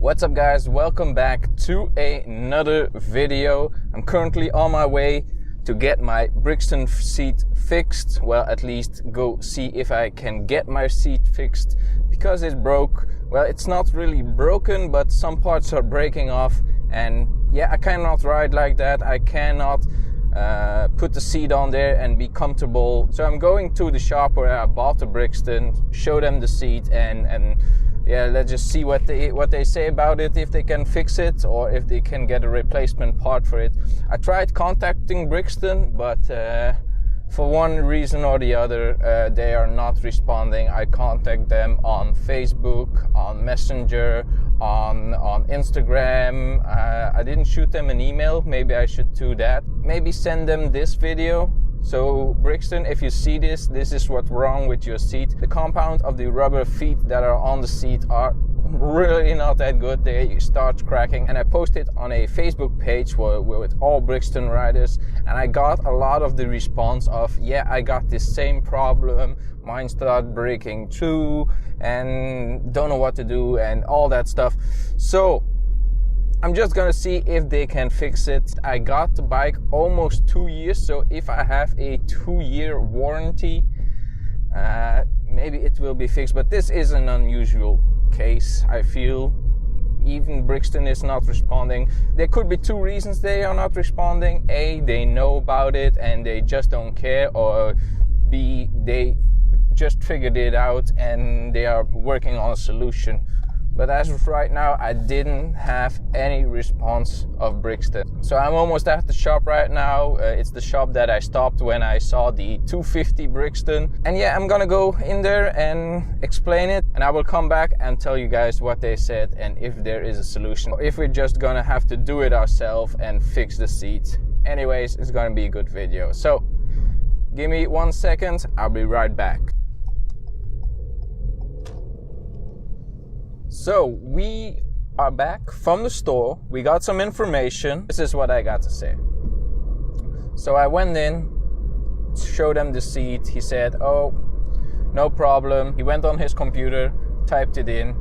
What's up guys, welcome back to another video. I'm currently on my way to get my Brixton seat fixed. Well, at least go see if I can get my seat fixed because it broke. Well, it's not really broken, but some parts are breaking off, and yeah, I cannot ride like that. I cannot put the seat on there and be comfortable. So I'm going to the shop where I bought the Brixton, show them the seat, and yeah, let's just see what they say about it, if they can fix it or if they can get a replacement part for it. I tried contacting Brixton, but for one reason or the other, they are not responding. I contact them on Facebook, on Messenger, on Instagram. I didn't shoot them an email. Maybe I should do that. Maybe send them this video. So Brixton, if you see this, this is what's wrong with your seat. The compound of the rubber feet that are on the seat are really not that good. They start cracking, and I posted on a Facebook page with all Brixton riders, and I got a lot of the response of, yeah, I got this same problem, mine started breaking too, and don't know what to do and all that stuff. So I'm just gonna see if they can fix it. I got the bike almost 2 years, so if I have a 2-year warranty, maybe it will be fixed. But this is an unusual case, I feel. Even Brixton is not responding. There could be two reasons they are not responding. A, they know about it and they just don't care, or B, they just figured it out and they are working on a solution. But as of right now, I didn't have any response of Brixton. So I'm almost at the shop right now. It's the shop that I stopped when I saw the 250 Brixton. And yeah, I'm gonna go in there and explain it. And I will come back and tell you guys what they said and if there is a solution. Or if we're just gonna have to do it ourselves and fix the seat. Anyways, it's gonna be a good video. So give me 1 second, I'll be right back. So we are back from the store. We got some information. This is what I got to say. So I went in, showed him the seat. He said, oh, no problem. He went on his computer, typed it in,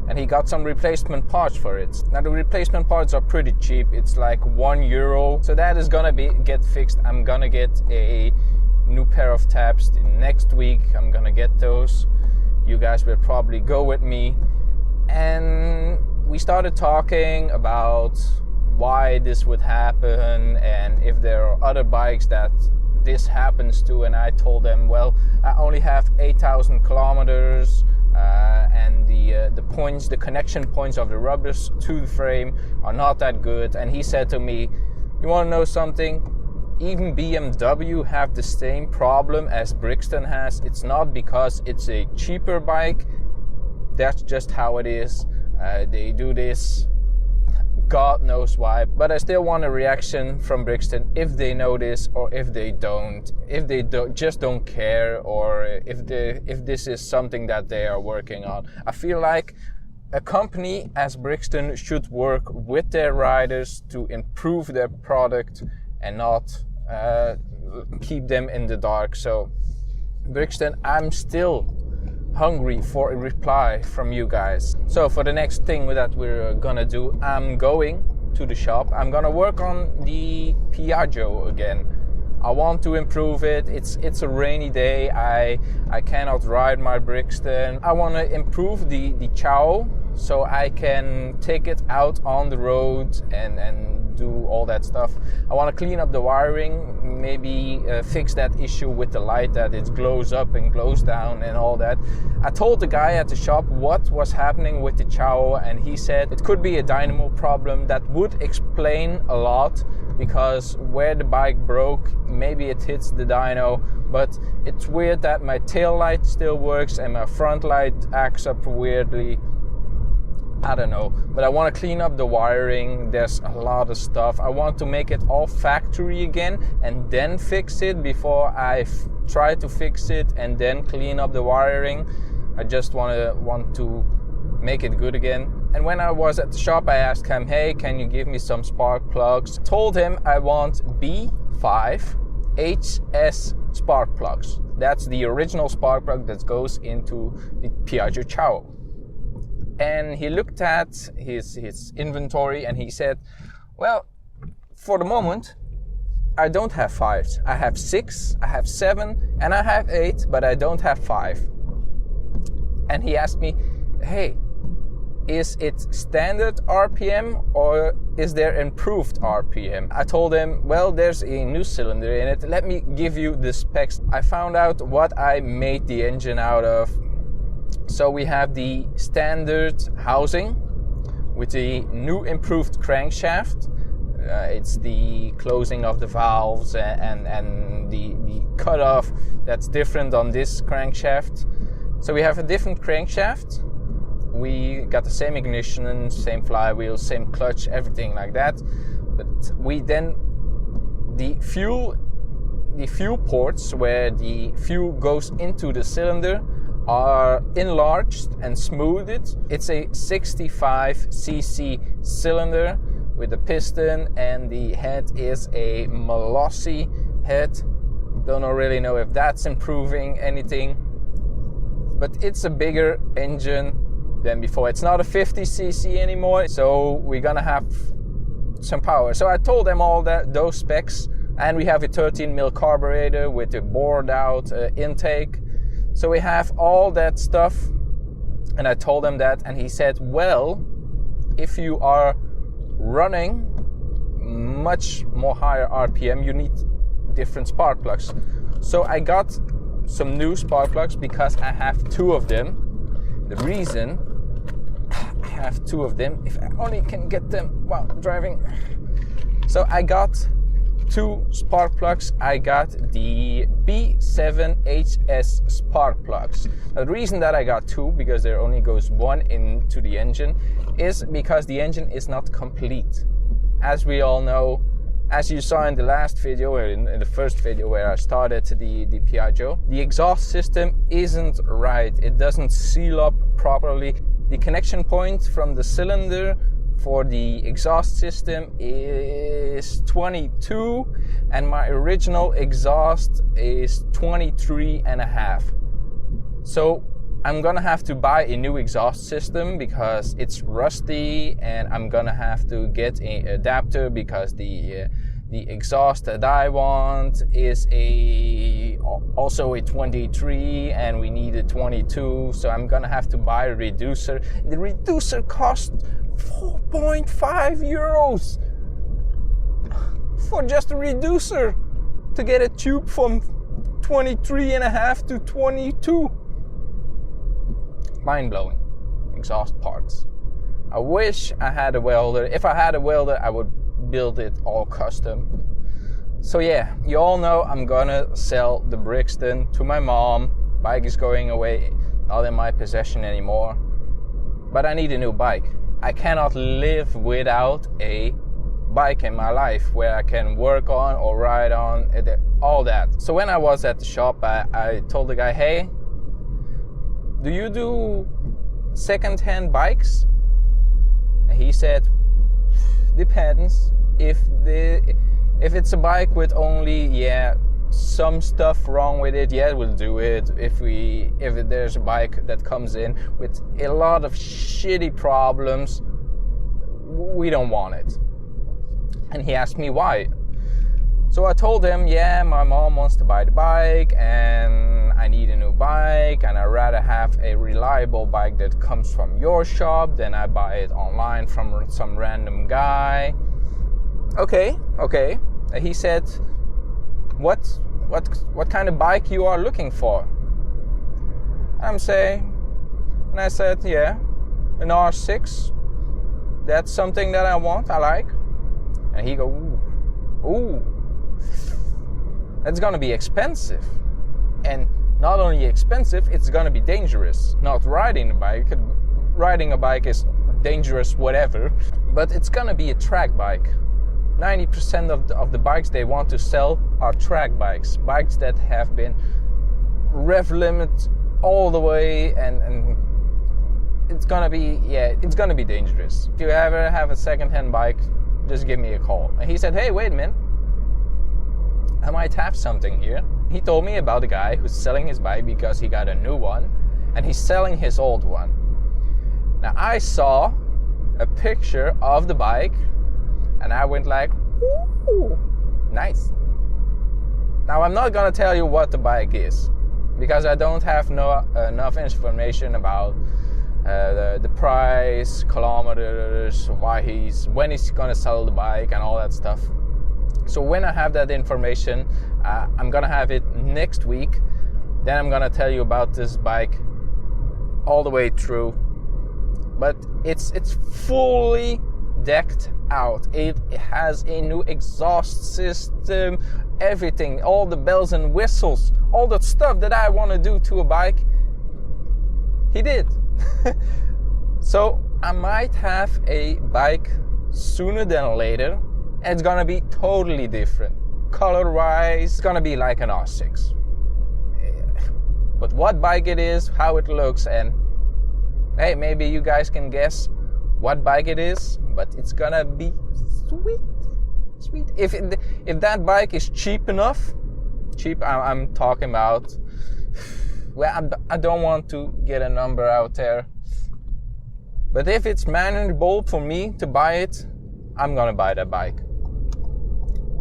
and he got some replacement parts for it. Now the replacement parts are pretty cheap. It's like €1. So that is gonna get fixed. I'm gonna get a new pair of tabs next week. I'm gonna get those. You guys will probably go with me. And we started talking about why this would happen and if there are other bikes that this happens to. And I told them, well, I only have 8,000 kilometers and the connection points of the rubbers to the frame are not that good. And he said to me, you want to know something? Even BMW have the same problem as Brixton has. It's not because it's a cheaper bike. That's just how it is. They do this, God knows why. But I still want a reaction from Brixton if they know this or if they don't. If they just don't care, or if this is something that they are working on. I feel like a company as Brixton should work with their riders to improve their product and not keep them in the dark. So Brixton, I'm still hungry for a reply from you guys. So for the next thing that we're gonna do, I'm going to the shop. I'm gonna work on the Piaggio again. I want to improve it. It's a rainy day. I cannot ride my Brixton. I want to improve the Ciao so I can take it out on the road and do all that stuff. I want to clean up the wiring, maybe fix that issue with the light that it glows up and glows down and all that. I told the guy at the shop what was happening with the Ciao, and he said it could be a dynamo problem. That would explain a lot, because where the bike broke, maybe it hits the dyno, but it's weird that my tail light still works and my front light acts up weirdly. I don't know, but I want to clean up the wiring. There's a lot of stuff. I want to make it all factory again and then fix it before I try to fix it and then clean up the wiring. I just want to make it good again. And when I was at the shop, I asked him, hey, can you give me some spark plugs? Told him I want B5 HS spark plugs. That's the original spark plug that goes into the Piaggio Ciao. And he looked at his inventory and he said, well, for the moment, I don't have 5s. I have 6, I have 7, and I have 8, but I don't have 5. And he asked me, hey, is it standard RPM or is there improved RPM? I told him, well, there's a new cylinder in it. Let me give you the specs. I found out what I made the engine out of. So we have the standard housing with the new improved crankshaft. It's the closing of the valves and the cutoff that's different on this crankshaft. So we have a different crankshaft. We got the same ignition, same flywheel, same clutch, everything like that. But we then, the fuel ports where the fuel goes into the cylinder are enlarged and smoothed. It's a 65cc cylinder with a piston, and the head is a Molossi head. Don't really know if that's improving anything, but it's a bigger engine than before. It's not a 50cc anymore, so we're gonna have some power. So I told them all those specs, and we have a 13mm carburetor with a bored out intake. So we have all that stuff, and I told him that, and he said, well, if you are running much more higher RPM, you need different spark plugs. So I got some new spark plugs because I have 2 of them. The reason I have 2 of them, if I only can get them while driving. So I got 2 spark plugs. I got the B7HS spark plugs. Now, the reason that I got 2, because there only goes 1 into the engine, is because the engine is not complete. As we all know, as you saw in the last video, or in the first video where I started the Piaggio, the exhaust system isn't right. It doesn't seal up properly. The connection point from the cylinder for the exhaust system is 22, and my original exhaust is 23.5. So I'm gonna have to buy a new exhaust system because it's rusty, and I'm gonna have to get an adapter because the exhaust that I want is also a 23, and we need a 22, so I'm gonna have to buy a reducer. The reducer costs 4.5 euros for just a reducer to get a tube from 23.5 to 22. Mind-blowing. Exhaust parts. I wish I had a welder. If I had a welder, I would build it all custom. So yeah, you all know I'm gonna sell the Brixton to my mom. Bike is going away, not in my possession anymore. But I need a new bike. I cannot live without a bike in my life where I can work on or ride on, all that. So when I was at the shop, I told the guy, hey, do you do second-hand bikes? And he said, depends. If it's a bike with only some stuff wrong with it, we'll do it. If there's a bike that comes in with a lot of shitty problems, we don't want it. And he asked me why. So I told him, my mom wants to buy the bike and I need a new bike, and I'd rather have a reliable bike that comes from your shop than I buy it online from some random guy. Okay. And he said, what kind of bike you are looking for? I said, an R6. That's something that I want, I like. And he go, ooh, that's gonna be expensive. And not only expensive, it's gonna be dangerous. Not riding a bike. Riding a bike is dangerous, whatever, but it's gonna be a track bike. 90% of the bikes they want to sell are track bikes. Bikes that have been rev limit all the way, and it's gonna be dangerous. If you ever have a second-hand bike, just give me a call. And he said, hey, wait a minute, I might have something here. He told me about a guy who's selling his bike because he got a new one, and he's selling his old one. Now I saw a picture of the bike and I went like, ooh, nice. Now I'm not gonna tell you what the bike is because I don't have enough information about the price, kilometers, when he's gonna sell the bike and all that stuff. So when I have that information, I'm gonna have it next week. Then I'm gonna tell you about this bike all the way through. But it's fully decked out. It has a new exhaust system, everything, all the bells and whistles, all the stuff that I want to do to a bike, he did. So I might have a bike sooner than later. It's gonna be totally different. Color-wise, it's gonna be like an R6. But what bike it is, how it looks, and hey, maybe you guys can guess what bike it is, but it's gonna be sweet. If that bike is cheap enough, I'm talking about, well, I don't want to get a number out there, but if it's manageable for me to buy it, I'm gonna buy that bike.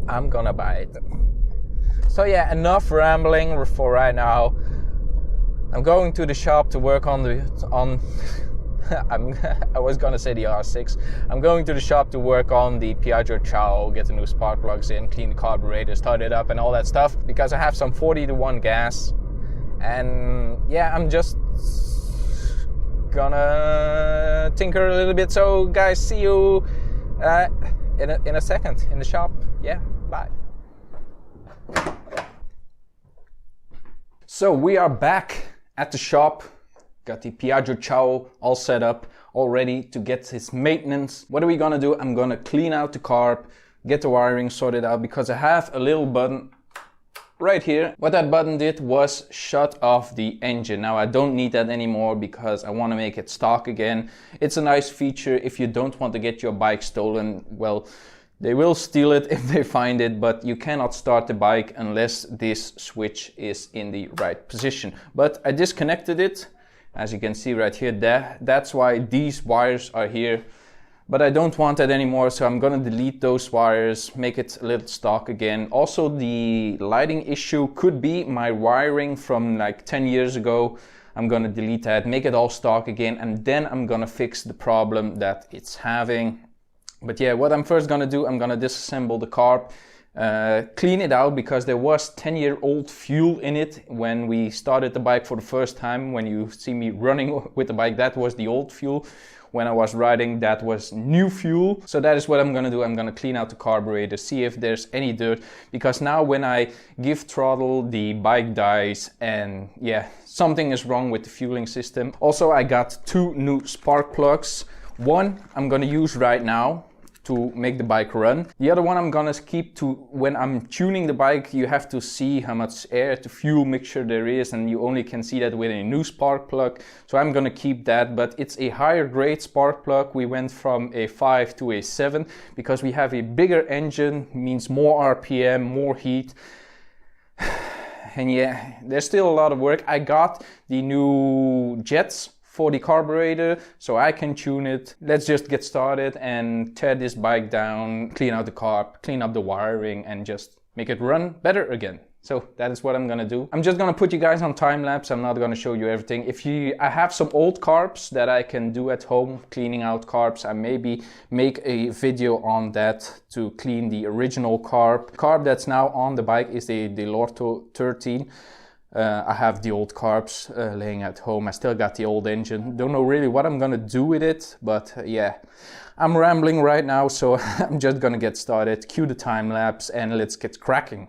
I'm gonna buy it. So yeah, enough rambling for right now. I'm going to the shop to work on I was gonna say the R6. I'm going to the shop to work on the Piaggio Ciao, get the new spark plugs in, clean the carburetor, start it up and all that stuff, because I have some 40-to-1 gas. And yeah, I'm just gonna tinker a little bit. So guys, see you in a second in the shop. Yeah, bye. So we are back at the shop. Got the Piaggio Ciao all set up, all ready to get his maintenance. What are we gonna do? I'm gonna clean out the carb, get the wiring sorted out, because I have a little button right here. What that button did was shut off the engine. Now I don't need that anymore because I want to make it stock again. It's a nice feature if you don't want to get your bike stolen. Well, they will steal it if they find it, but you cannot start the bike unless this switch is in the right position. But I disconnected it, as you can see right here. That's why these wires are here. But I don't want that anymore, so I'm gonna delete those wires, make it a little stock again. Also, the lighting issue could be my wiring from like 10 years ago. I'm gonna delete that, make it all stock again, and then I'm gonna fix the problem that it's having. But yeah, what I'm first gonna do, I'm gonna disassemble the carb, clean it out, because there was 10-year-old fuel in it when we started the bike for the first time. When you see me running with the bike, that was the old fuel. When I was riding, that was new fuel. So that is what I'm gonna do. I'm gonna clean out the carburetor, see if there's any dirt, because now when I give throttle, the bike dies, and yeah, something is wrong with the fueling system. Also, I got 2 new spark plugs. One I'm gonna use right now to make the bike run. The other one I'm gonna keep to when I'm tuning the bike. You have to see how much air to fuel mixture there is, and you only can see that with a new spark plug. So I'm gonna keep that, but it's a higher grade spark plug. We went from a 5 to a 7 because we have a bigger engine, means more RPM, more heat. And yeah, there's still a lot of work. I got the new jets for the carburetor, so I can tune it. Let's just get started and tear this bike down, clean out the carb, clean up the wiring, and just make it run better again. So that is what I'm gonna do. I'm just gonna put you guys on time lapse. I'm not gonna show you everything. I have some old carbs that I can do at home, cleaning out carbs. I maybe make a video on that to clean the original carb. The carb that's now on the bike is the Lorto 13. I have the old carbs laying at home. I still got the old engine. Don't know really what I'm gonna do with it, but yeah, I'm rambling right now, so I'm just gonna get started. Cue the time lapse and let's get cracking.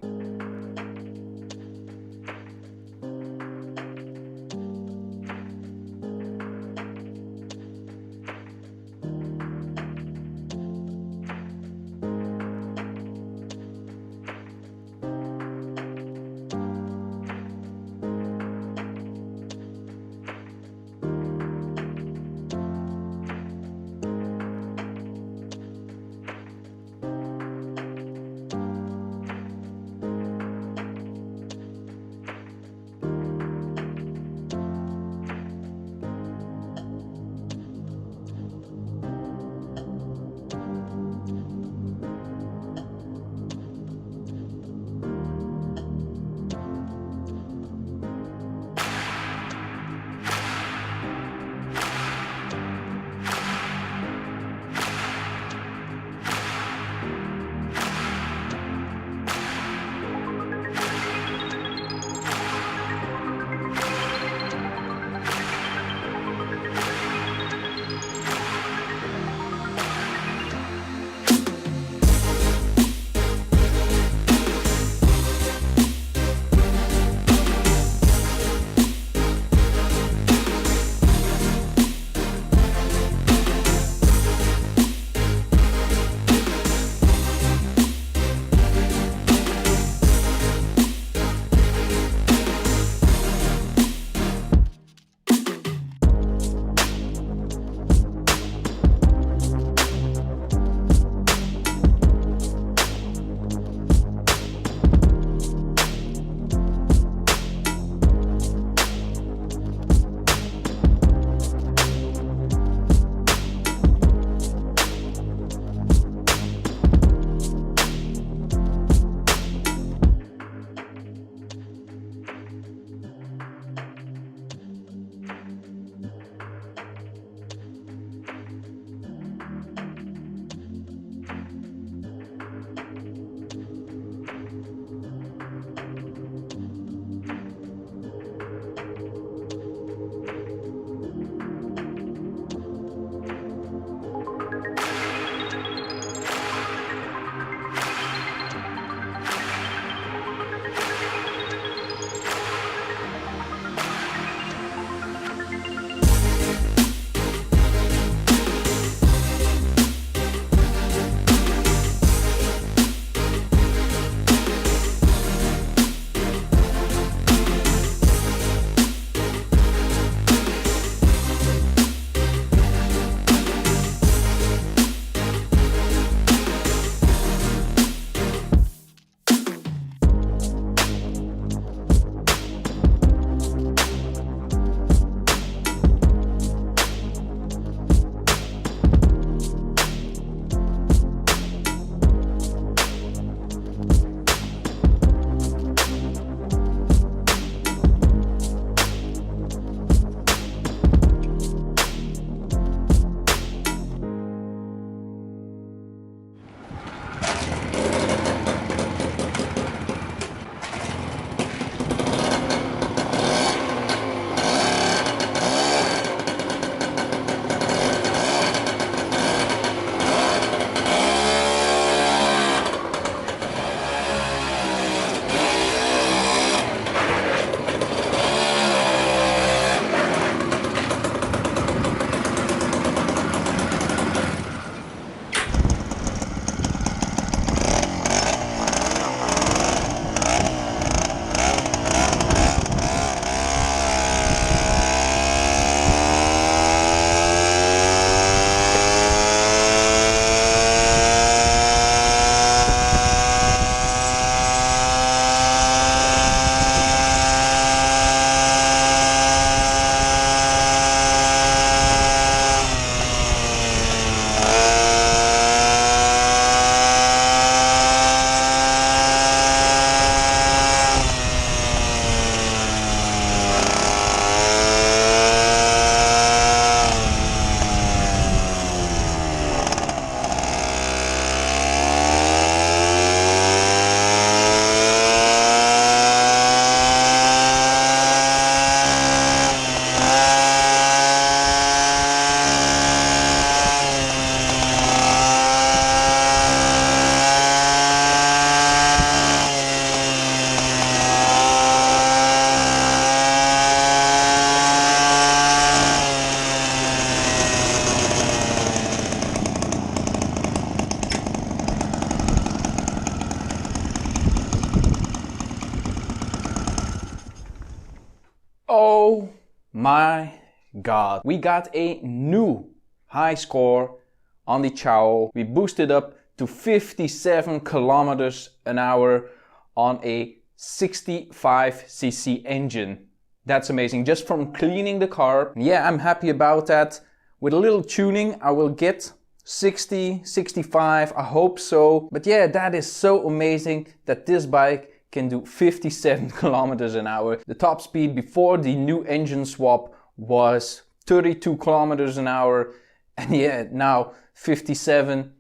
my God, we got a new high score on the Ciao. We boosted up to 57 kilometers an hour on a 65cc engine. That's amazing, just from cleaning the car. Yeah, I'm happy about that. With a little tuning, I will get 60, 65, I hope so. But yeah, that is so amazing that this bike can do 57 kilometers an hour. The top speed before the new engine swap was 32 kilometers an hour. And yeah, now 57,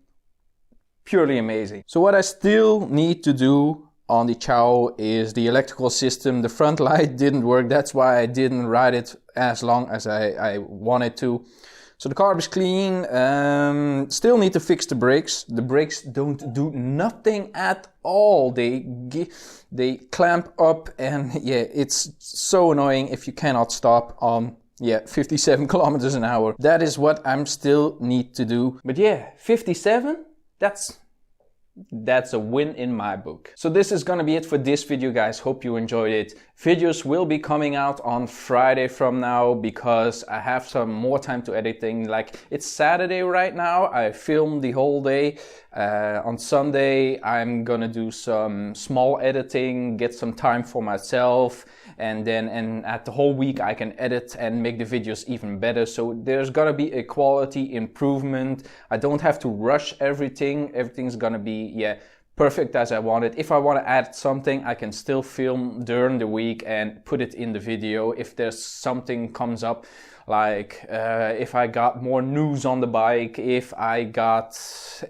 purely amazing. So what I still need to do on the Ciao is the electrical system. The front light didn't work, that's why I didn't ride it as long as I wanted to. So the carb is clean, still need to fix the brakes. The brakes don't do nothing at all. They clamp up and yeah, it's so annoying if you cannot stop on 57 kilometers an hour. That is what I'm still need to do. But yeah, 57, that's a win in my book. So this is gonna be it for this video, guys. Hope you enjoyed it. Videos will be coming out on Friday from now because I have some more time to editing. Like, it's Saturday right now. I filmed the whole day. On Sunday I'm gonna do some small editing, get some time for myself, and at the whole week I can edit and make the videos even better. So there's gonna be a quality improvement. I don't have to rush everything. Everything's gonna be perfect as I want it. If I want to add something, I can still film during the week and put it in the video. If there's something comes up, like if I got more news on the bike, if I got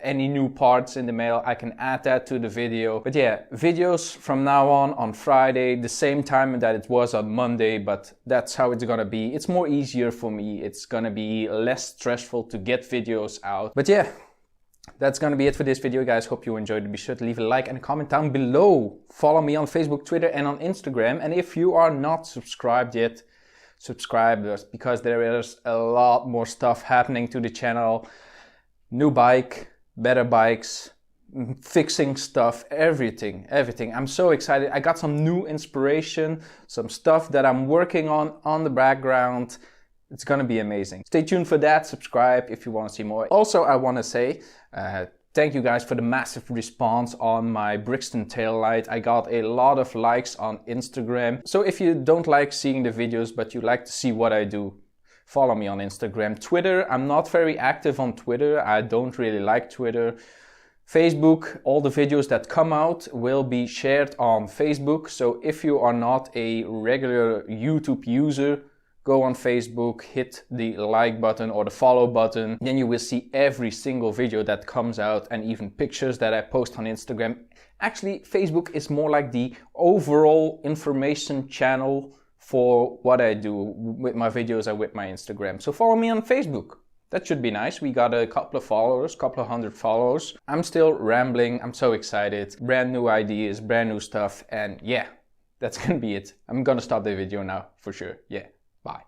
any new parts in the mail, I can add that to the video. But yeah, videos from now on Friday, the same time that it was on Monday, but that's how it's gonna be. It's more easier for me. It's gonna be less stressful to get videos out. But yeah, that's gonna be it for this video, guys. Hope you enjoyed it. Be sure to leave a like and a comment down below. Follow me on Facebook, Twitter, and on Instagram. And if you are not subscribed yet, subscribe, because there is a lot more stuff happening to the channel. New bike, better bikes, fixing stuff, everything. I'm so excited. I got some new inspiration, some stuff that I'm working on the background. It's gonna be amazing. Stay tuned for that. Subscribe if you want to see more. Also, I want to say thank you guys for the massive response on my Brixton taillight. I got a lot of likes on Instagram. So if you don't like seeing the videos but you like to see what I do, follow me on Instagram. Twitter, I'm not very active on Twitter. I don't really like Twitter. Facebook, all the videos that come out will be shared on Facebook. So if you are not a regular YouTube user, go on Facebook, hit the like button or the follow button. Then you will see every single video that comes out and even pictures that I post on Instagram. Actually, Facebook is more like the overall information channel for what I do with my videos and with my Instagram. So follow me on Facebook. That should be nice. We got a couple of followers, couple of hundred followers. I'm still rambling. I'm so excited. Brand new ideas, brand new stuff. And yeah, that's gonna be it. I'm gonna stop the video now for sure. Yeah. Bye.